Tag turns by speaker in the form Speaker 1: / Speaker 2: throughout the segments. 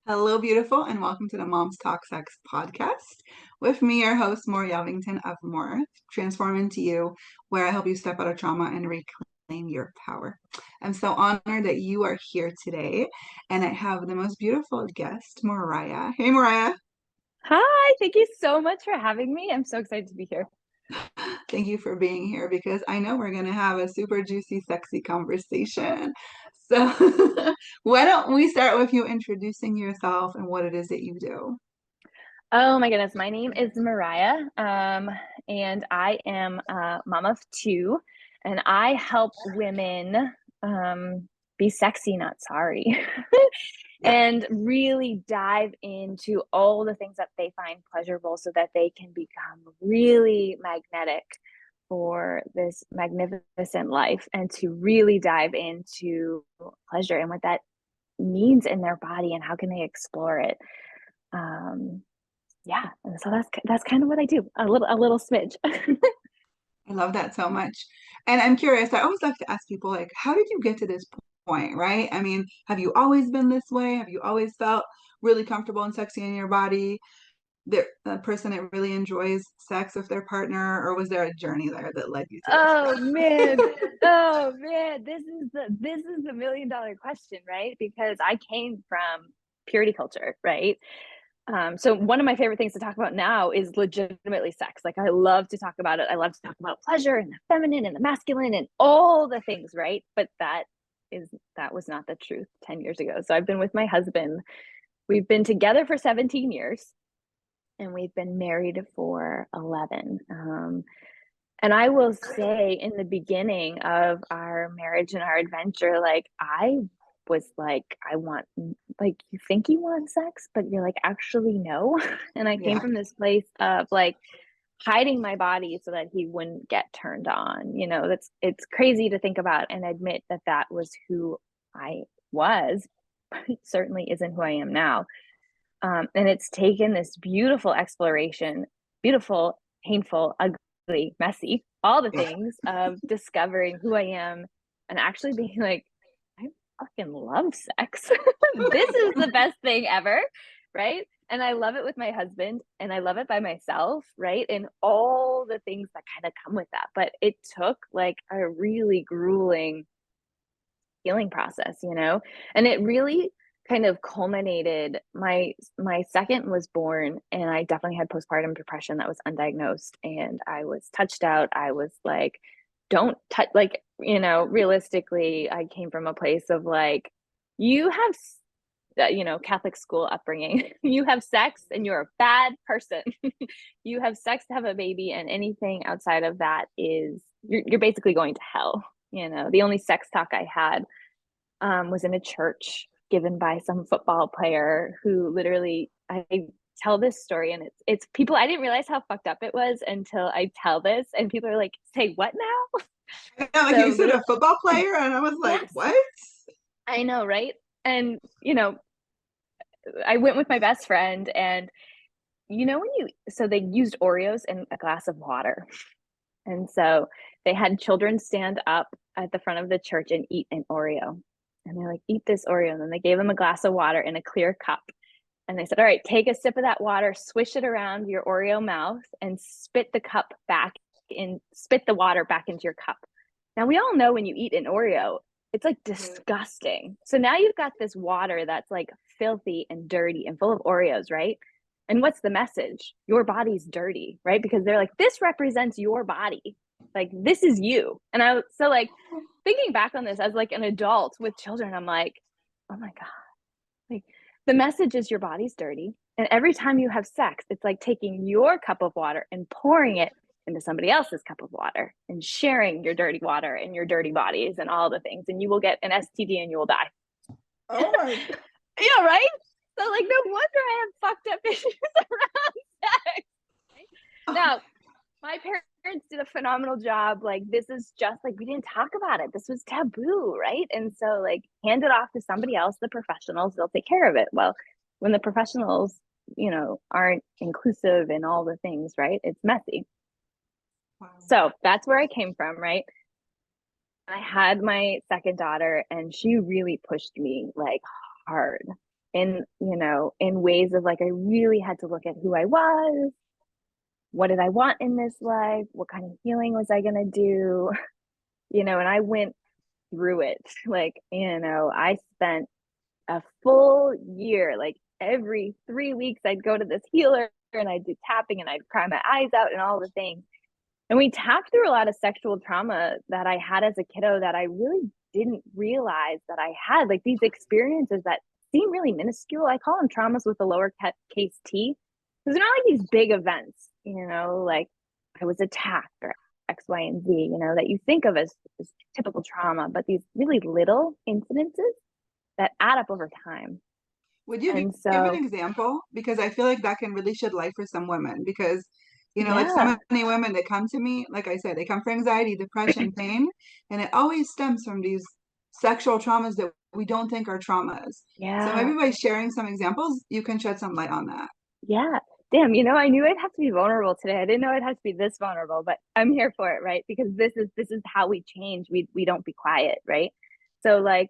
Speaker 1: Hello, beautiful, and welcome to the Moms Talk Sex podcast. With me, your host, Mor Yelvington of Mor, Transform Into You, where I help you step out of trauma and reclaim your power. I'm so honored that you are here today, and I have the most beautiful guest, Mariah. Hey, Mariah.
Speaker 2: Hi, thank you so much for having me. I'm so excited to be here.
Speaker 1: Thank you for being here because I know we're going to have a super juicy, sexy conversation. So, why don't we start with you introducing yourself and what it is that you do?
Speaker 2: Oh my goodness, my name is Mariah, and I am a mom of two, and I help women be sexy, not sorry,
Speaker 1: Yeah.
Speaker 2: and really dive into all the things that they find pleasurable so that they can become really magnetic for this magnificent life and to really dive into pleasure and what that means in their body and how can they explore it. Um, yeah, and so that's kind of what I do. A little smidge.
Speaker 1: I love that so much. And I'm curious, I always like to ask people, like, how did you get to this point, right? I mean, have you always been this way? Have you always felt really comfortable and sexy in your body? The person that really enjoys sex with their partner, or was there a journey there that led you to this
Speaker 2: Oh man.
Speaker 1: point?
Speaker 2: Oh man, this is the $1 million question, right? Because I came from purity culture, right? So one of my favorite things to talk about now is legitimately sex. Like I love to talk about it. I love to talk about pleasure and the feminine and the masculine and all the things, right? But that was not the truth 10 years ago. So I've been with my husband. We've been together for 17 years and we've been married for 11. And I will say in the beginning of our marriage and our adventure, like I was like, I want, like, you think you want sex, but you're like, actually, no. And I came
Speaker 1: Yeah.
Speaker 2: from this place of like hiding my body so that he wouldn't get turned on. It's crazy to think about and admit that that was who I was, but it certainly isn't who I am now. And it's taken this beautiful exploration, beautiful, painful, ugly, messy, all the
Speaker 1: Yeah.
Speaker 2: things of discovering who I am and actually being like, I fucking love sex. This is the best thing ever. Right. And I love it with my husband and I love it by myself. Right. And all the things that kind of come with that. But it took like a really grueling healing process. And it really kind of culminated. My second was born and I definitely had postpartum depression that was undiagnosed and I was touched out. I was like, don't touch, like, realistically I came from a place of like, you have Catholic school upbringing. You have sex and you're a bad person. You have sex to have a baby, and anything outside of that is you're basically going to hell. The only sex talk I had was in a church given by some football player who literally I tell this story and it's people. I didn't realize how fucked up it was until I tell this and people are like, say what now?
Speaker 1: I know, like you
Speaker 2: So
Speaker 1: said,
Speaker 2: literally,
Speaker 1: a football player, and I was like,
Speaker 2: yes,
Speaker 1: what?
Speaker 2: I know, right? And I went with my best friend and when you so they used Oreos in a glass of water. And so they had children stand up at the front of the church and eat an Oreo. And they're like, eat this Oreo. And then they gave them a glass of water in a clear cup. And they said, all right, take a sip of that water, swish it around your Oreo mouth, and spit the water back into your cup. Now, we all know when you eat an Oreo, it's like disgusting. So now you've got this water that's like filthy and dirty and full of Oreos, right? And what's the message? Your body's dirty, right? Because they're like, this represents your body. Like, this is you. And so like thinking back on this as like an adult with children, I'm like, oh my God. Like, the message is your body's dirty. And every time you have sex, it's like taking your cup of water and pouring it into somebody else's cup of water and sharing your dirty water and your dirty bodies and all the things. And you will get an STD and you will die.
Speaker 1: Oh my God.
Speaker 2: Yeah, right? So, like, no wonder I have fucked up issues around sex. Right? Now, my parents did a phenomenal job. Like, this is just like, we didn't talk about it. This was taboo, right? And so, like, hand it off to somebody else, the professionals, they'll take care of it. Well, when the professionals, aren't inclusive in all the things, right? It's messy.
Speaker 1: Wow.
Speaker 2: So that's where I came from, right? I had my second daughter, and she really pushed me like hard. in, in ways of like, I really had to look at who I was. What did I want in this life? What kind of healing was I going to do? And I went through it. Like, I spent a full year, like every 3 weeks, I'd go to this healer and I'd do tapping and I'd cry my eyes out and all the things. And we tapped through a lot of sexual trauma that I had as a kiddo that I really didn't realize that I had, like these experiences that seem really minuscule. I call them traumas with a lowercase t, because they're not like these big events, like I was attacked or X, Y, and Z, that you think of as typical trauma, but these really little incidences that add up over time.
Speaker 1: Would you give an
Speaker 2: And so,
Speaker 1: example? Because I feel like that can really shed light for some women. Because, like
Speaker 2: yeah,
Speaker 1: so many women that come to me, like I said, they come for anxiety, depression, pain, and it always stems from these sexual traumas that we don't think are traumas. So
Speaker 2: yeah,
Speaker 1: maybe by sharing some examples, you can shed some light on that.
Speaker 2: yeah. Damn, I knew I'd have to be vulnerable today. I didn't know I'd have to be this vulnerable, but I'm here for it, right? Because this is how we change. We don't be quiet, right? So like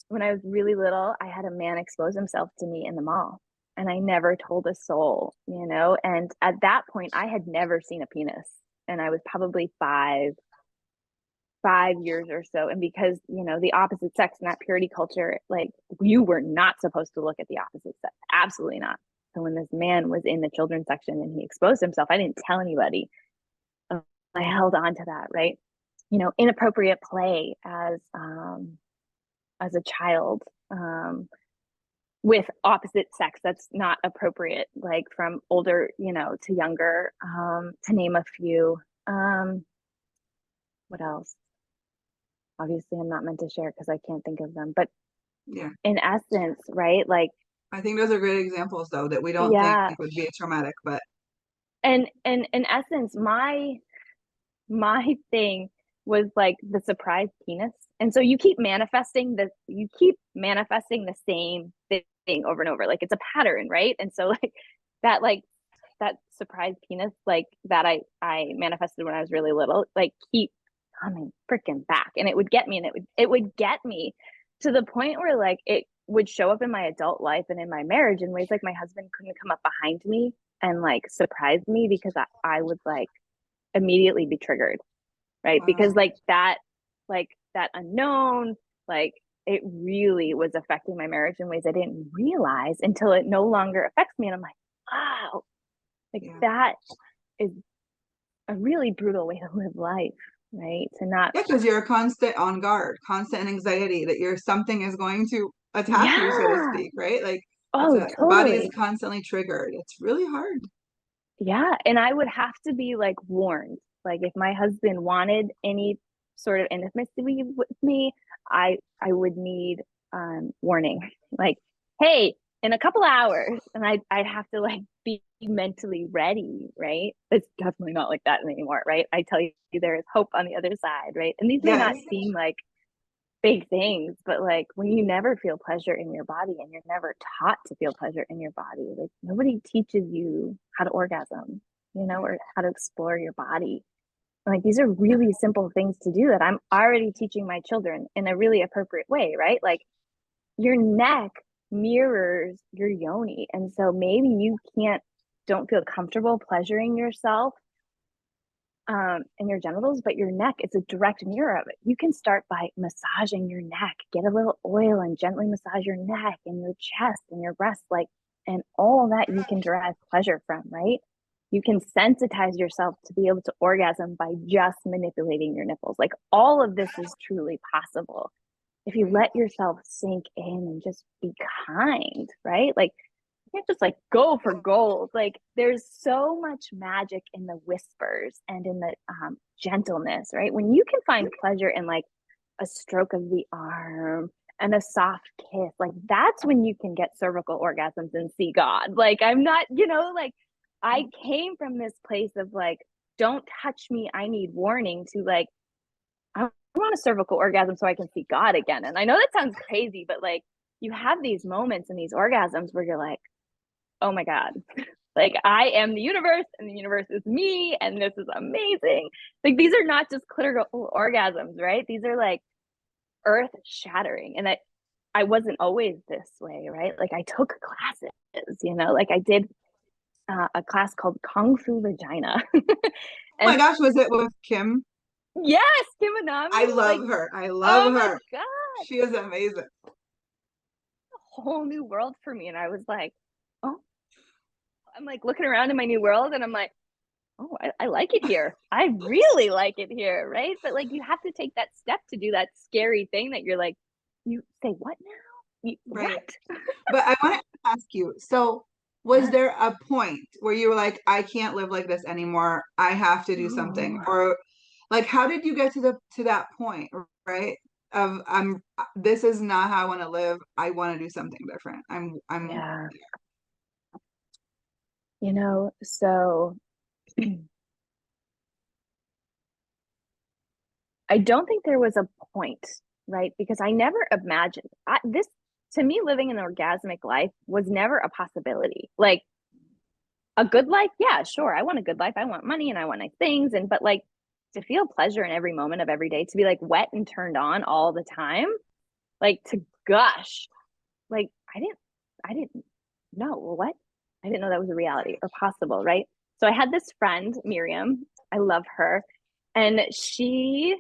Speaker 2: when I was really little, I had a man expose himself to me in the mall, and I never told a soul, And at that point, I had never seen a penis, and I was probably 5 years or so. And because, the opposite sex in that purity culture, like you were not supposed to look at the opposite sex. Absolutely not. So when this man was in the children's section and he exposed himself, I didn't tell anybody. I held on to that, right? Inappropriate play as a child, with opposite sex that's not appropriate, like from older, to younger, to name a few. What else? Obviously I'm not meant to share because I can't think of them, but
Speaker 1: Yeah.
Speaker 2: in essence, right, like,
Speaker 1: I think those are great examples, though, that we don't think
Speaker 2: yeah.
Speaker 1: would be traumatic, but
Speaker 2: And in essence, my thing was like the surprise penis. And so you keep manifesting the same thing over and over, like it's a pattern, right? And so that like that surprise penis, like that I manifested when I was really little, like keep coming freaking back, and it would get me, and it would get me to the point where like it would show up in my adult life and in my marriage in ways like my husband couldn't come up behind me and like surprise me, because I would like immediately be triggered, right? Because
Speaker 1: wow.
Speaker 2: like that unknown, like it really was affecting my marriage in ways I didn't realize until it no longer affects me. And I'm like, wow, like
Speaker 1: Yeah.
Speaker 2: that is a really brutal way to live life, right? To not,
Speaker 1: Yeah, because you're constant on guard, constant anxiety that something is going to attack you, so to
Speaker 2: yeah,
Speaker 1: speak, right? Like
Speaker 2: oh,
Speaker 1: the body is
Speaker 2: totally.
Speaker 1: constantly triggered. It's really hard.
Speaker 2: Yeah. And I would have to be like warned. Like if my husband wanted any sort of intimacy with me, I would need warning. Like, hey, in a couple hours, and I'd have to like be mentally ready, right? It's definitely not like that anymore, right? I tell you, there is hope on the other side, right? And these may not
Speaker 1: Yes.
Speaker 2: seem like big things, but like when you never feel pleasure in your body and you're never taught to feel pleasure in your body, like nobody teaches you how to orgasm, or how to explore your body. Like these are really simple things to do that I'm already teaching my children in a really appropriate way, right? Like your neck mirrors your yoni. And so maybe you don't feel comfortable pleasuring yourself in your genitals, but your neck is a direct mirror of it. You can start by massaging your neck, get a little oil and gently massage your neck and your chest and your breasts, like, and all that you can derive pleasure from, right? You can sensitize yourself to be able to orgasm by just manipulating your nipples. Like all of this is truly possible if you
Speaker 1: Right.
Speaker 2: let yourself sink in and just be kind, right? Like you can't just like go for gold. Like there's so much magic in the whispers and in the gentleness, right? When you can find pleasure in like a stroke of the arm and a soft kiss, like that's when you can get cervical orgasms and see God. Like I'm not, like I came from this place of like, don't touch me, I need warning, to like, I want a cervical orgasm so I can see God again. And I know that sounds crazy, but like you have these moments and these orgasms where you're like, oh my God, like I am the universe and the universe is me and this is amazing. Like these are not just clitoral orgasms, right? These are like earth shattering. And I wasn't always this way, right? Like I took classes, like I did a class called Kung Fu Vagina.
Speaker 1: Oh my
Speaker 2: And
Speaker 1: gosh, was it with Kim?
Speaker 2: yes, Kim Anami,
Speaker 1: I
Speaker 2: like,
Speaker 1: love her. I
Speaker 2: oh
Speaker 1: love
Speaker 2: my
Speaker 1: her.
Speaker 2: God,
Speaker 1: She is amazing.
Speaker 2: a whole new world for me. And I was like, oh, I'm like looking around in my new world and I'm like, oh, I like it here. I really like it here, right? But like you have to take that step to do that scary thing that you're like, you say what now?
Speaker 1: Right.
Speaker 2: What?
Speaker 1: But I want to ask you, so was
Speaker 2: Yes.
Speaker 1: there a point where you were like, I can't live like this anymore. I have to do something?
Speaker 2: Oh,
Speaker 1: Or like how did you get to that point, right? Of this is not how I want to live. I want to do something different. I'm
Speaker 2: yeah. So I don't think there was a point, right? Because I never imagined this to me, living an orgasmic life was never a possibility. Like a good life, yeah, sure. I want a good life. I want money and I want nice things. But like to feel pleasure in every moment of every day, to be like wet and turned on all the time, like to gush, like I didn't know what? I didn't know that was a reality or possible, right? So I had this friend, Miriam, I love her, and she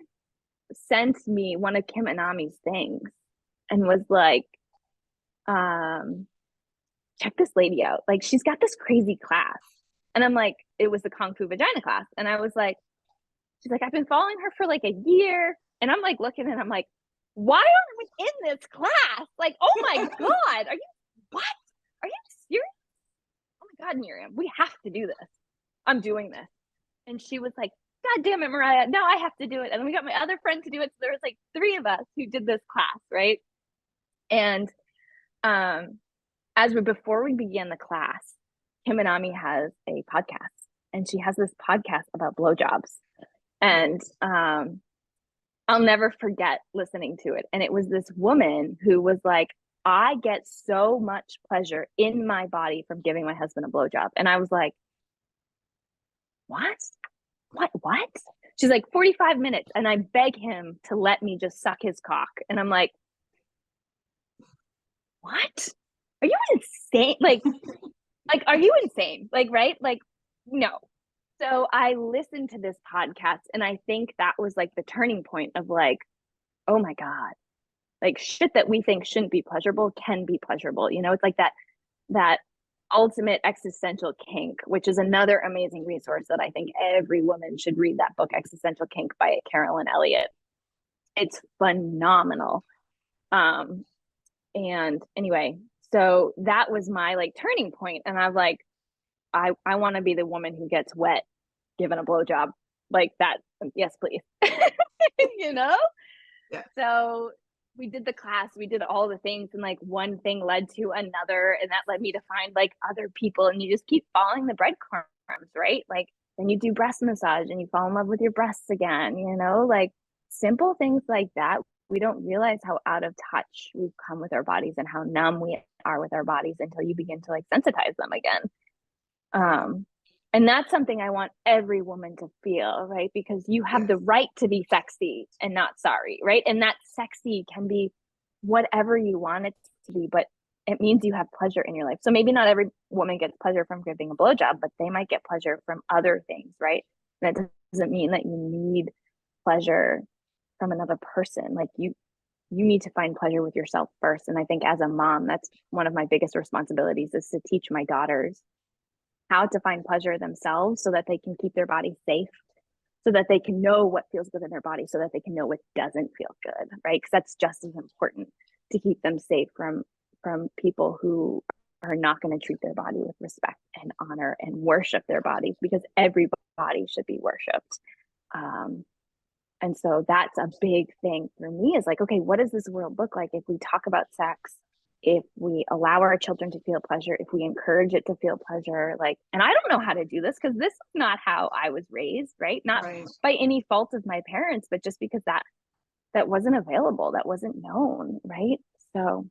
Speaker 2: sent me one of Kim Anami's things and was like, um, check this lady out. Like she's got this crazy class. And I'm like, it was the Kung Fu Vagina class. And I was like, she's like, I've been following her for like a year. And I'm like looking and I'm like, why aren't we in this class? Like, oh my God, what? Are you serious? Oh my God, Miriam, we have to do this. I'm doing this. And she was like, God damn it, Mariah. No, I have to do it. And then we got my other friend to do it. So there was like three of us who did this class, right? And um, before we began the class, Kim Anami has a podcast, and she has this podcast about blowjobs. And I'll never forget listening to it. And it was this woman who was like, I get so much pleasure in my body from giving my husband a blowjob. And I was like, what? What? She's like 45 minutes. And I beg him to let me just suck his cock. And I'm like, what? Are you insane? Like, are you insane? Like, right? Like, no. So I listened to this podcast and I think that was like the turning point of like, oh my God, like shit that we think shouldn't be pleasurable can be pleasurable. It's like that ultimate existential kink, which is another amazing resource that I think every woman should read, that book, Existential Kink by Carolyn Elliott. It's phenomenal. And anyway, so that was my like turning point. And I'm like, I want to be the woman who gets wet given a blowjob like that. Yes, please. you know?
Speaker 1: yeah.
Speaker 2: So we did the class, we did all the things, and like one thing led to another, and that led me to find like other people, and you just keep following the breadcrumbs, right? Like then you do breast massage and you fall in love with your breasts again, like simple things like that. We don't realize how out of touch we've come with our bodies and how numb we are with our bodies until you begin to like sensitize them again. And that's something I want every woman to feel, right? Because you have
Speaker 1: Yes.
Speaker 2: the right to be sexy and not sorry, right? And that sexy can be whatever you want it to be, but it means you have pleasure in your life. So maybe not every woman gets pleasure from giving a blowjob, but they might get pleasure from other things, right? And that doesn't mean that you need pleasure from another person. Like you need to find pleasure with yourself first. And I think as a mom, that's one of my biggest responsibilities, is to teach my daughters how to find pleasure themselves so that they can keep their body safe, so that they can know what feels good in their body, so that they can know what doesn't feel good, right? Because that's just as important, to keep them safe from people who are not going to treat their body with respect and honor and worship their bodies, because every body should be worshipped. And so that's a big thing for me, is like, okay, what does this world look like if we talk about sex, if we allow our children to feel pleasure, if we encourage it to feel pleasure? Like, and I don't know how to do this because this is not how I was raised, right? Not
Speaker 1: Right.
Speaker 2: by any fault of my parents, but just because that wasn't available, that wasn't known, right? So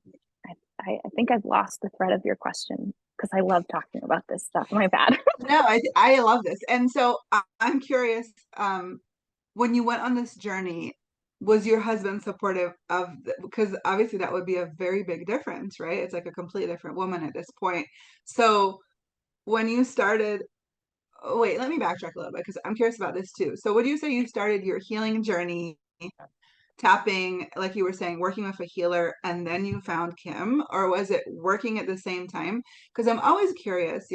Speaker 2: I think I've lost the thread of your question because I love talking about this stuff. My bad.
Speaker 1: No, I love this. And so I'm curious, when you went on this journey, was your husband supportive of because obviously that would be a very big difference, right? It's like a completely different woman at this point. So when you started, oh, wait, let me backtrack a little bit because I'm curious about this too. So would you say you started your healing journey tapping, like you were saying, working with a healer and then you found Kim, or was it working at the same time? Because I'm always curious,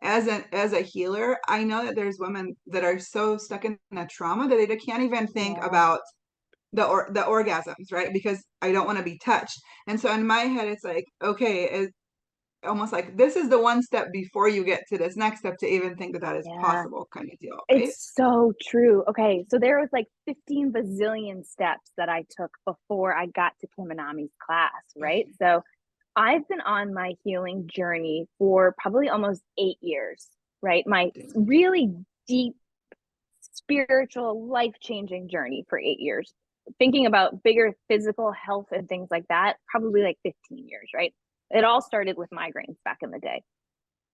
Speaker 1: as a healer, I know that there's women that are so stuck in a trauma that they can't even think
Speaker 2: Yeah.
Speaker 1: about the orgasms, right? Because I don't want to be touched. And so in my head, it's like, okay, it's almost like this is the one step before you get to this next step to even think that that is
Speaker 2: Yeah.
Speaker 1: possible, kind of deal, right?
Speaker 2: It's so true. Okay, so there was like 15 bazillion steps that I took before I got to Kim Anami's class, right?
Speaker 1: Mhm.
Speaker 2: So I've been on my healing journey for probably almost 8 years, right? My really deep spiritual, life-changing journey for 8 years. Thinking about bigger physical health and things like that, probably like 15 years, right? It all started with migraines back in the day.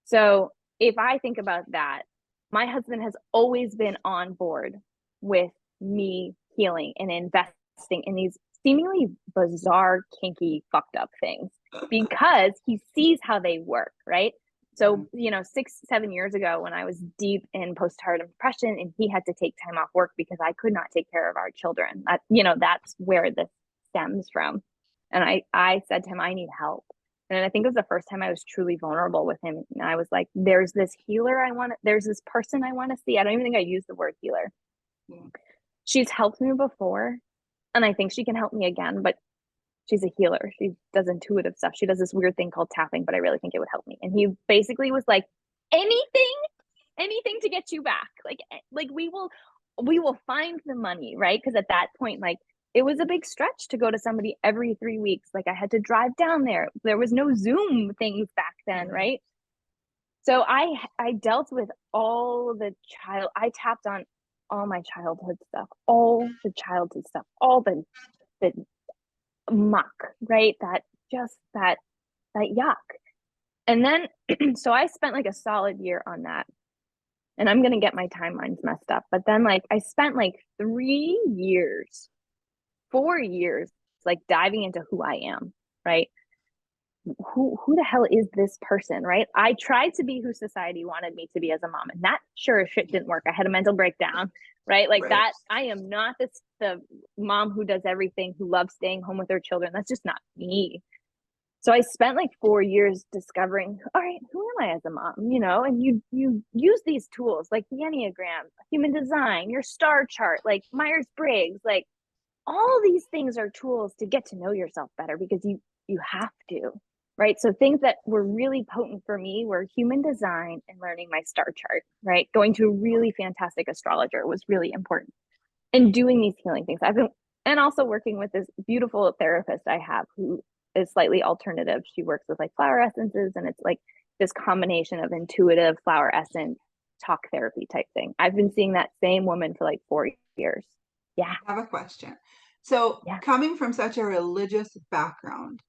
Speaker 2: So if I think about that, my husband has always been on board with me healing and investing in these seemingly bizarre, kinky, fucked up things because he sees how they work, right? So, 6, 7 years ago, when I was deep in postpartum depression and he had to take time off work because I could not take care of our children, that's where this stems from. And I said to him, I need help. And I think it was the first time I was truly vulnerable with him. And I was like, there's this healer there's this person I want to see. I don't even think I used the word healer.
Speaker 1: Yeah.
Speaker 2: She's helped me before, and I think she can help me again, but she's a healer. She does intuitive stuff. She does this weird thing called tapping, but I really think it would help me. And he basically was like, anything, anything to get you back. Like we will find the money, right? Because at that point, like it was a big stretch to go to somebody every 3 weeks. Like I had to drive down there. There was no Zoom things back then,
Speaker 1: Right.
Speaker 2: right? So I dealt with all the child. I tapped on all my childhood stuff, all the childhood stuff, all the muck, right? That yuck. And then so I spent like a solid year on that. And I'm gonna get my timelines messed up. But then like I spent like 3 years, 4 years, like diving into who I am, right? Who the hell is this person, right? I tried to be who society wanted me to be as a mom, and that sure as shit didn't work. I had a mental breakdown, right? Like
Speaker 1: Right.
Speaker 2: that. I am not the mom who does everything, who loves staying home with her children. That's just not me. So I spent like 4 years discovering, all right, who am I as a mom? And you use these tools like the Enneagram, human design, your star chart, like Myers-Briggs, like all these things are tools to get to know yourself better because you have to, right? So things that were really potent for me were human design and learning my star chart, right? Going to a really fantastic astrologer was really important. And doing these healing things. And also working with this beautiful therapist I have who is slightly alternative. She works with like flower essences, and it's like this combination of intuitive flower essence talk therapy type thing. I've been seeing that same woman for like 4 years. Yeah.
Speaker 1: I have a question. So,
Speaker 2: Yeah.
Speaker 1: coming from such a religious background,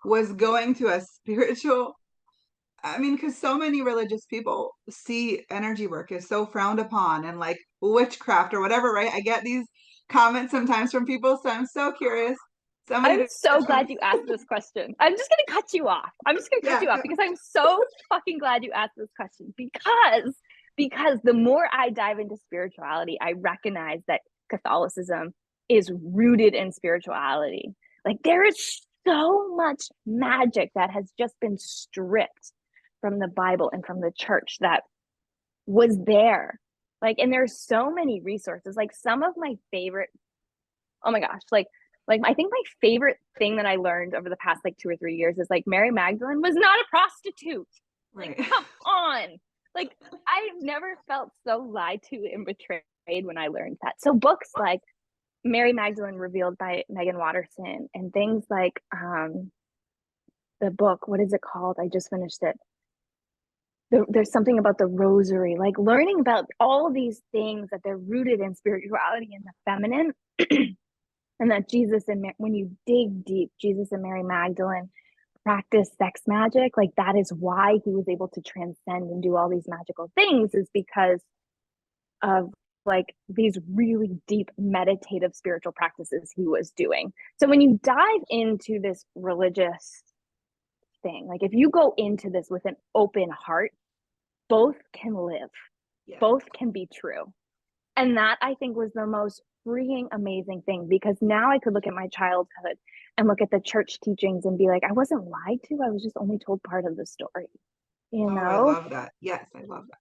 Speaker 1: was going to a spiritual, I mean, because so many religious people see energy work as so frowned upon and like witchcraft or whatever, right? I get these comments sometimes from people, so I'm so curious. Somebody
Speaker 2: I'm
Speaker 1: to
Speaker 2: so
Speaker 1: come,
Speaker 2: glad you asked this question. I'm just going to cut you off. I'm just going to cut
Speaker 1: yeah,
Speaker 2: you off because I'm so fucking glad you asked this question because the more I dive into spirituality, I recognize that Catholicism is rooted in spirituality. Like there is so much magic that has just been stripped from the Bible and from the church that was there. Like, and there's so many resources. Like some of my favorite, oh my gosh, like I think my favorite thing that I learned over the past like 2 or 3 years is like Mary Magdalene was not a prostitute. Like,
Speaker 1: right.
Speaker 2: come on. Like I've never felt so lied to and betrayed when I learned that. So books like Mary Magdalene Revealed by Megan Watterson and things like the book, what is it called? I just finished it. There's something about the rosary, like learning about all these things that they're rooted in spirituality and the feminine. And that Jesus and when you dig deep, Jesus and Mary Magdalene practice sex magic. Like that is why he was able to transcend and do all these magical things, is because of like these really deep meditative spiritual practices he was doing. So when you dive into this religious thing, like if you go into this with an open heart, both can live,
Speaker 1: Yeah.
Speaker 2: both can be true. And that I think was the most freeing, amazing thing, because now I could look at my childhood and look at the church teachings and be like, I wasn't lied to. I was just only told part of the story, you
Speaker 1: Oh, I
Speaker 2: know?
Speaker 1: love that. Yes, I love that.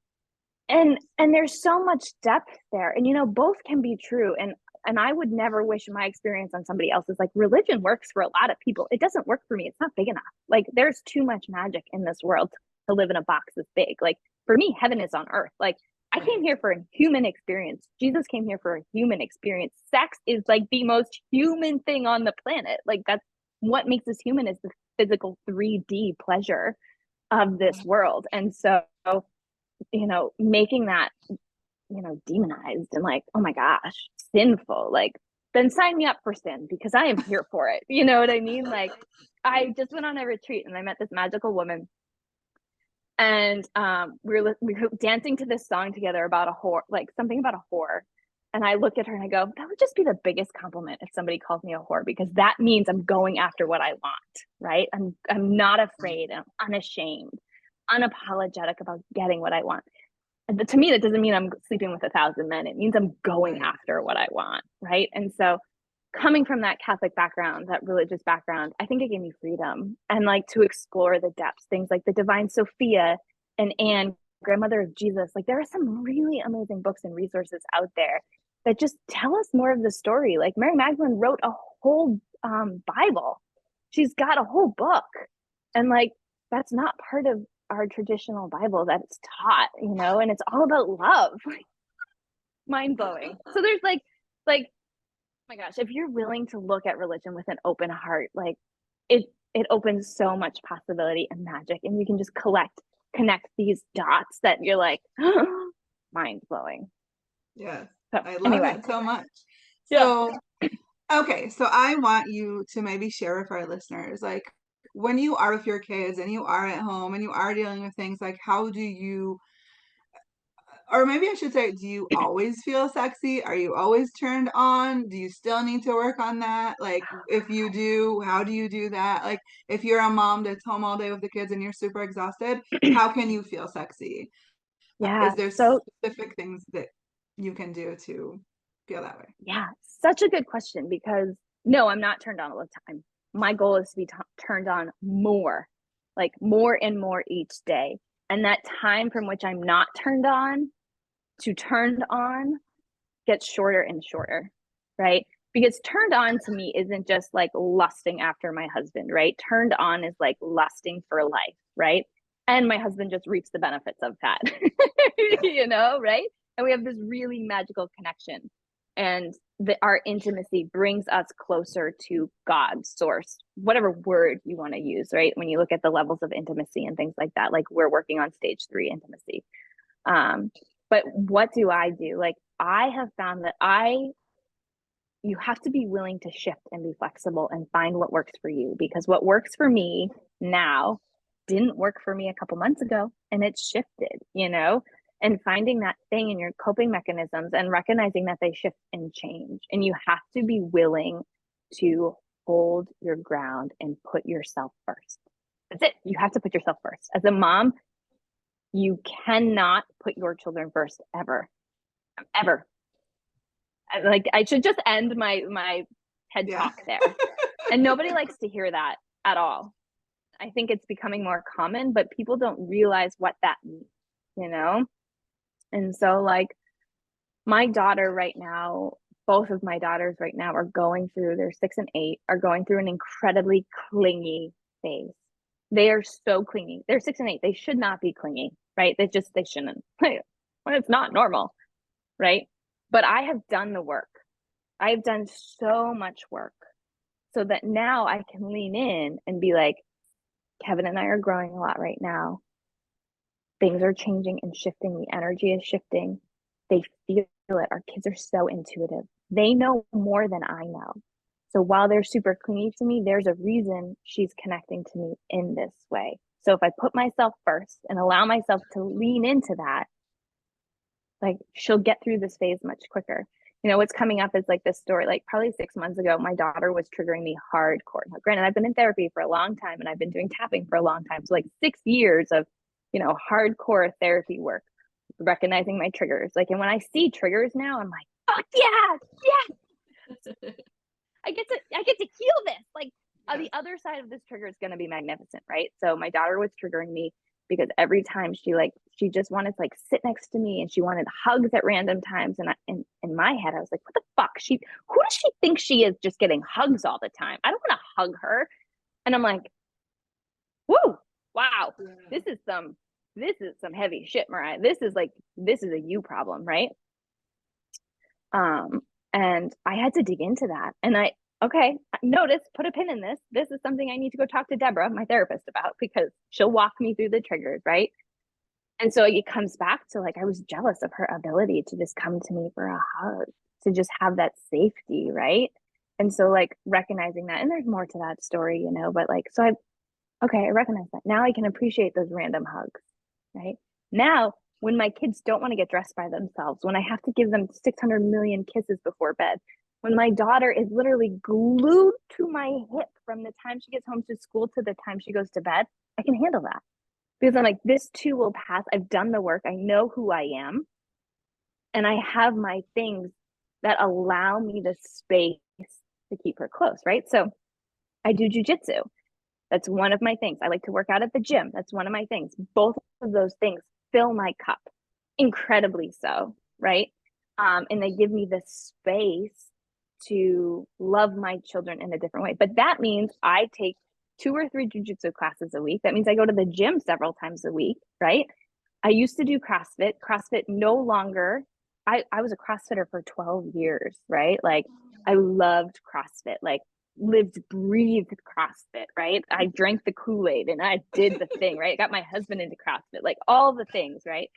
Speaker 2: And there's so much depth there. And you know, both can be true. And I would never wish my experience on somebody else's. Like religion works for a lot of people. It doesn't work for me. It's not big enough. Like there's too much magic in this world to live in a box this big. Like for me, heaven is on earth. Like I came
Speaker 1: Right.
Speaker 2: here for a human experience. Jesus came here for a human experience. Sex is like the most human thing on the planet. Like that's what makes us human, is the physical 3D pleasure of this world. And so, you know, making that, you know, demonized and like, oh my gosh, sinful, like, then sign me up for sin because I am here for it. You know what I mean? Like, I just went on a retreat and I met this magical woman, and we were dancing to this song together about a whore, like something about a whore. And I look at her and I go, that would just be the biggest compliment if somebody calls me a whore, because that means I'm going after what I want, right? I'm not afraid. I'm unashamed, unapologetic about getting what I want. And to me, that doesn't mean I'm sleeping with 1,000 men. It means I'm going
Speaker 1: Right.
Speaker 2: after what I want, right? And so coming from that Catholic background, that religious background, I think it gave me freedom and like to explore the depths, things like the Divine Sophia and Anne, grandmother of Jesus. Like there are some really amazing books and resources out there that just tell us more of the story. Like Mary Magdalene wrote a whole Bible. She's got a whole book. And like that's not part of our traditional Bible that it's taught, you know, and it's all about love. Mind blowing. So there's like my gosh, if you're willing to look at religion with an open heart, like it opens so much possibility and magic, and you can just connect these dots that you're like mind blowing.
Speaker 1: Yes.
Speaker 2: So
Speaker 1: I love
Speaker 2: anyway,
Speaker 1: that so much.
Speaker 2: yeah,
Speaker 1: So, okay, so I want you to maybe share with our listeners, like when you are with your kids and you are at home and you are dealing with things, like how do you, or maybe I should say, do you always feel sexy? Are you always turned on? Do you still need to work on that? Like, if you do, how do you do that? Like, if you're a mom that's home all day with the kids and you're super exhausted, how can you feel sexy?
Speaker 2: yeah.
Speaker 1: Is there
Speaker 2: So
Speaker 1: specific things that you can do to feel that way?
Speaker 2: yeah, such a good question, because no, I'm not turned on all the time. My goal is to be turned on more, like more and more each day. And that time from which I'm not turned on to turned on gets shorter and shorter, right? Because turned on to me isn't just like lusting after my husband, right? Turned on is like lusting for life, right? And my husband just reaps the benefits of that,
Speaker 1: Yeah.
Speaker 2: you know, right? And we have this really magical connection. And our intimacy brings us closer to God, source, whatever word you want to use, right? When you look at the levels of intimacy and things like that, like we're working on stage 3 intimacy. Um, but what do I do? Like I have found that you have to be willing to shift and be flexible and find what works for you, because what works for me now didn't work for me a couple months ago, and it's shifted, you know, and finding that thing in your coping mechanisms and recognizing that they shift and change. And you have to be willing to hold your ground and put yourself first. That's it. You have to put yourself first. As a mom, you cannot put your children first ever, ever. Like I should just end my TED
Speaker 1: Yeah.
Speaker 2: talk there. And nobody likes to hear that at all. I think it's becoming more common, but people don't realize what that means, you know? And so like my daughter right now, both of my daughters right now are going through, they're 6 and 8, are going through an incredibly clingy phase. They are so clingy. They're 6 and 8. They should not be clingy, right? They shouldn't. It's not normal, right? But I have done the work. I've done so much work so that now I can lean in and be like, Kevin and I are growing a lot right now. Things are changing and shifting. The energy is shifting. They feel it. Our kids are so intuitive. They know more than I know. So while they're super clingy to me, there's a reason she's connecting to me in this way. So if I put myself first and allow myself to lean into that, Like she'll get through this phase much quicker. You know, what's coming up is like this story, like probably 6 months ago, my daughter was triggering me hardcore. Now, granted, I've been in therapy for a long time and I've been doing tapping for a long time. So like 6 years of, hardcore therapy work, recognizing my triggers. Like, and when I see triggers now, I'm like, fuck yeah, yeah. I get to heal this. Like the other side of this trigger is going to be magnificent, right? So my daughter was triggering me because every time she just wanted to like sit next to me and she wanted hugs at random times. And in my head, I was like, what the fuck? Who does she think she is, just getting hugs all the time? I don't want to hug her. And I'm like, whoa, wow, this is some heavy shit, Mariah. This is a you problem, right? And I had to dig into that. And okay, notice, put a pin in this. This is something I need to go talk to Deborah, my therapist, about, because she'll walk me through the triggers, right? And so it comes back to like, I was jealous of her ability to just come to me for a hug, to just have that safety, right? And so like recognizing that, and there's more to that story, but like, so I recognize that. Now I can appreciate those random hugs, right? Now, when my kids don't want to get dressed by themselves, when I have to give them 600 million kisses before bed, when my daughter is literally glued to my hip from the time she gets home to school to the time she goes to bed, I can handle that. Because I'm like, this too will pass. I've done the work. I know who I am. And I have my things that allow me the space to keep her close, right? So I do jujitsu. That's one of my things. I like to work out at the gym. That's one of my things. Both of those things fill my cup, incredibly so, right? And they give me the space to love my children in a different way. But that means I take 2 or 3 jujitsu classes a week. That means I go to the gym several times a week, right? I used to do CrossFit. CrossFit no longer. I was a CrossFitter for 12 years, right? Like I loved CrossFit, like lived, breathed CrossFit, right? I drank the Kool-Aid and I did the thing, right? I got my husband into CrossFit, like all the things, right?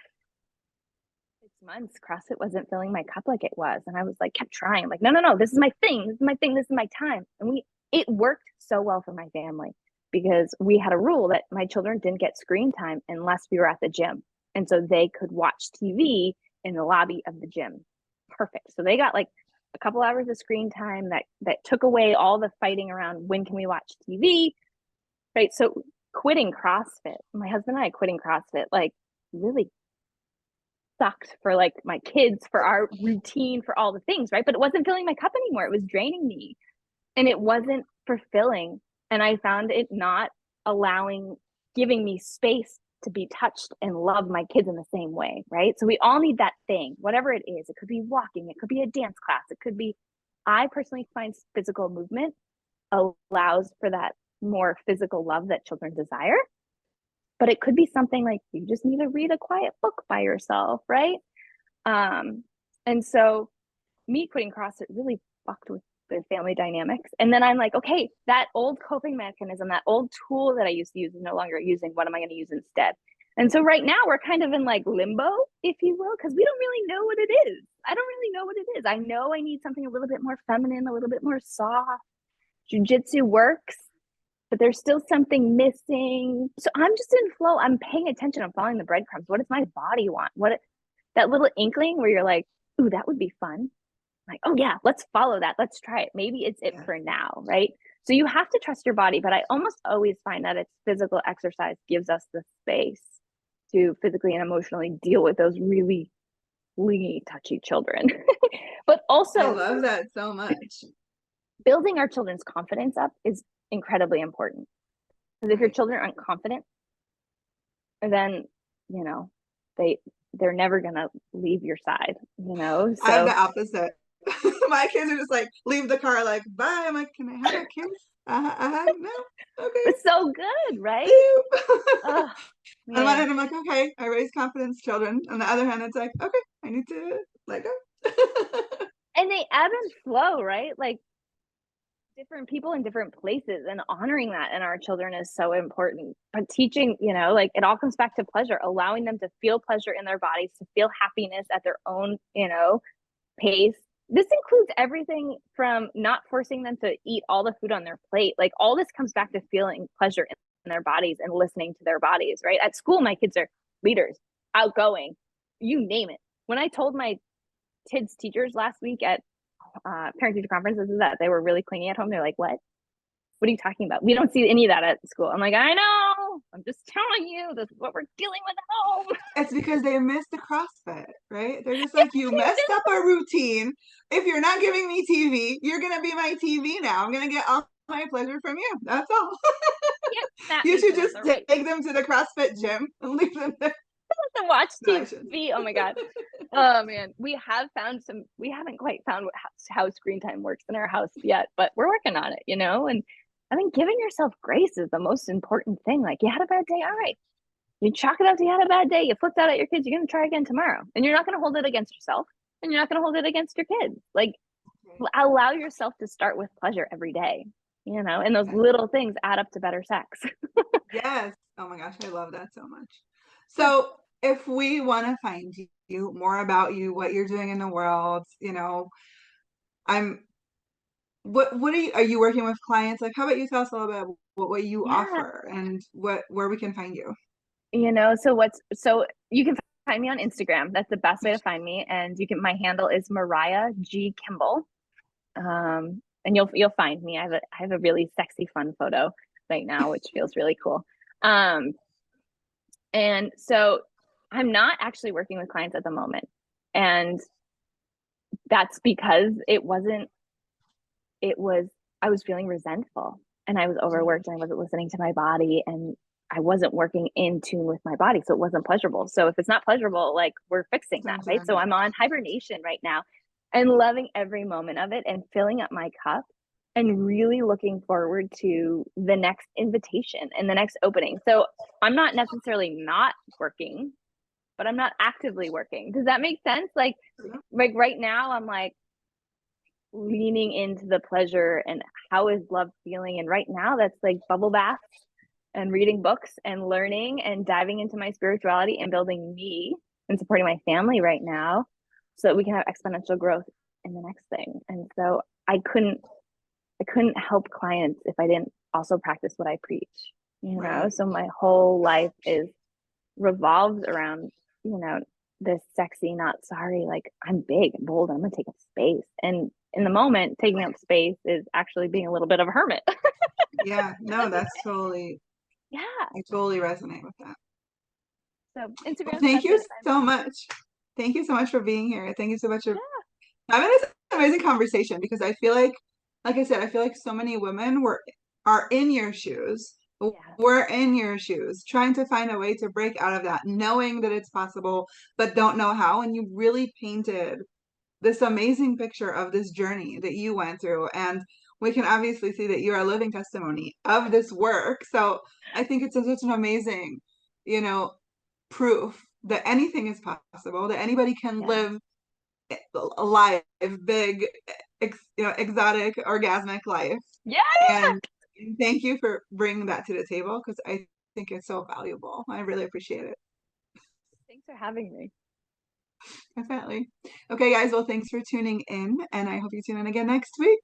Speaker 2: 6 months, CrossFit wasn't filling my cup like it was. And I was like, kept trying, like, no, this is my thing. This is my thing. This is my time. And it worked so well for my family because we had a rule that my children didn't get screen time unless we were at the gym. And so they could watch TV in the lobby of the gym. Perfect. So they got like a couple hours of screen time that took away all the fighting around when can we watch TV, right? So quitting CrossFit, my husband and I quitting CrossFit, like really sucked for like my kids, for our routine, for all the things, right? But it wasn't filling my cup anymore. It was draining me and it wasn't fulfilling. And I found it not giving me space to be touched and love my kids in the same way, right? So we all need that thing, whatever it is. It could be walking, it could be a dance class, it could be, I personally find physical movement allows for that more physical love that children desire. But it could be something like you just need to read a quiet book by yourself, right? And so me quitting CrossFit really fucked with the family dynamics. And then I'm like, okay, that old coping mechanism, that old tool that I used to use is no longer using. What am I going to use instead? And so right now we're kind of in like limbo, if you will, because we don't really know what it is. I don't really know what it is. I know I need something a little bit more feminine, a little bit more soft. Jiu-jitsu works, but there's still something missing. So I'm just in flow. I'm paying attention. I'm following the breadcrumbs. What does my body want? That little inkling where you're like, ooh, that would be fun. Like, oh yeah, let's follow that. Let's try it. Maybe it's it for now, right? So you have to trust your body, but I almost always find that it's physical exercise gives us the space to physically and emotionally deal with those really clingy, touchy children. But also,
Speaker 1: I love that so much.
Speaker 2: Building our children's confidence up is incredibly important. Because if your children aren't confident, then, they're never going to leave your side, So
Speaker 1: I have the opposite. My kids are just like, leave the car, like, bye. I'm like, can I have a kiss? No. Okay.
Speaker 2: It's so good, right?
Speaker 1: Oh, on one hand, I'm like, okay, I raise confidence children. On the other hand, it's like, okay, I need to let go.
Speaker 2: And they ebb and flow, right? Like different people in different places, and honoring that in our children is so important. But teaching, like it all comes back to pleasure, allowing them to feel pleasure in their bodies, to feel happiness at their own, pace. This includes everything from not forcing them to eat all the food on their plate. Like all this comes back to feeling pleasure in their bodies and listening to their bodies, right? At school, my kids are leaders, outgoing, you name it. when I told my kids' teachers last week at parent teacher conferences that they were really clingy at home, they're like, "What? What are you talking about? We don't see any of that at school." I'm like, "I know. I'm just telling you. This is what we're dealing with at home."
Speaker 1: It's because they missed the CrossFit, right? They're just like, you messed up our routine. If you're not giving me TV, you're gonna be my TV now. I'm gonna get all my pleasure from you. That's all.
Speaker 2: Can't snap
Speaker 1: You
Speaker 2: me
Speaker 1: should
Speaker 2: from
Speaker 1: just
Speaker 2: the right
Speaker 1: take them to the CrossFit gym and leave them there.
Speaker 2: to watch
Speaker 1: No, I shouldn't.
Speaker 2: TV. Oh my god. Oh man, we have found some. We haven't quite found how screen time works in our house yet, but we're working on it. And I think giving yourself grace is the most important thing. Like, you had a bad day, all right. You chalk it up to you had a bad day. You flipped out at your kids. You're gonna try again tomorrow, and you're not gonna hold it against yourself, and you're not gonna hold it against your kids. Like, allow yourself to start with pleasure every day. And those little things add up to better sex.
Speaker 1: Yes. Oh my gosh, I love that so much. So, if we want to find you, more about you, what you're doing in the world, I'm are you working with clients? Like, how about you tell us a little bit about what you
Speaker 2: Yeah.
Speaker 1: offer and where we can find you?
Speaker 2: So you can find me on Instagram. That's the best way to find me. And my handle is Mariah G Kimball. And you'll find me. I have a really sexy, fun photo right now, which feels really cool. Um, and so I'm not actually working with clients at the moment. And that's because I was feeling resentful and I was overworked and I wasn't listening to my body and I wasn't working in tune with my body. So it wasn't pleasurable. So if it's not pleasurable, like, we're fixing that,
Speaker 1: Sometimes
Speaker 2: right? So I'm on hibernation right now and loving every moment of it and filling up my cup and really looking forward to the next invitation and the next opening. So I'm not necessarily not working, but I'm not actively working. Does that make sense? Like right now I'm like leaning into the pleasure and how is love feeling. And right now that's like bubble baths and reading books and learning and diving into my spirituality and building me and supporting my family right now so that we can have exponential growth in the next thing. And so I couldn't help clients if I didn't also practice what I preach.
Speaker 1: right.
Speaker 2: So my whole life is revolves around, you know, this sexy, not sorry, like, I'm big and bold, I'm gonna take up space. And in the moment, taking up space is actually being a little bit of a hermit.
Speaker 1: Yeah, no, that's totally,
Speaker 2: Yeah.
Speaker 1: I totally resonate with that.
Speaker 2: So
Speaker 1: Well,
Speaker 2: Instagram's the
Speaker 1: thank
Speaker 2: best way
Speaker 1: you
Speaker 2: to find me.
Speaker 1: so much. Thank you so much for being here. Thank you so much for
Speaker 2: Yeah.
Speaker 1: having this amazing conversation because I feel like I said, I feel like so many women are in your shoes.
Speaker 2: Yeah.
Speaker 1: We're in your shoes, trying to find a way to break out of that, knowing that it's possible, but don't know how. And you really painted this amazing picture of this journey that you went through. And we can obviously see that you're a living testimony of this work. So I think it's such an amazing, you know, proof that anything is possible, that anybody can
Speaker 2: Yeah.
Speaker 1: live a life, big, exotic, orgasmic life.
Speaker 2: Yeah.
Speaker 1: And thank you for bringing that to the table because I think it's so valuable. I really appreciate it.
Speaker 2: Thanks for having me.
Speaker 1: Definitely. Okay, guys. Well, thanks for tuning in, and I hope you tune in again next week.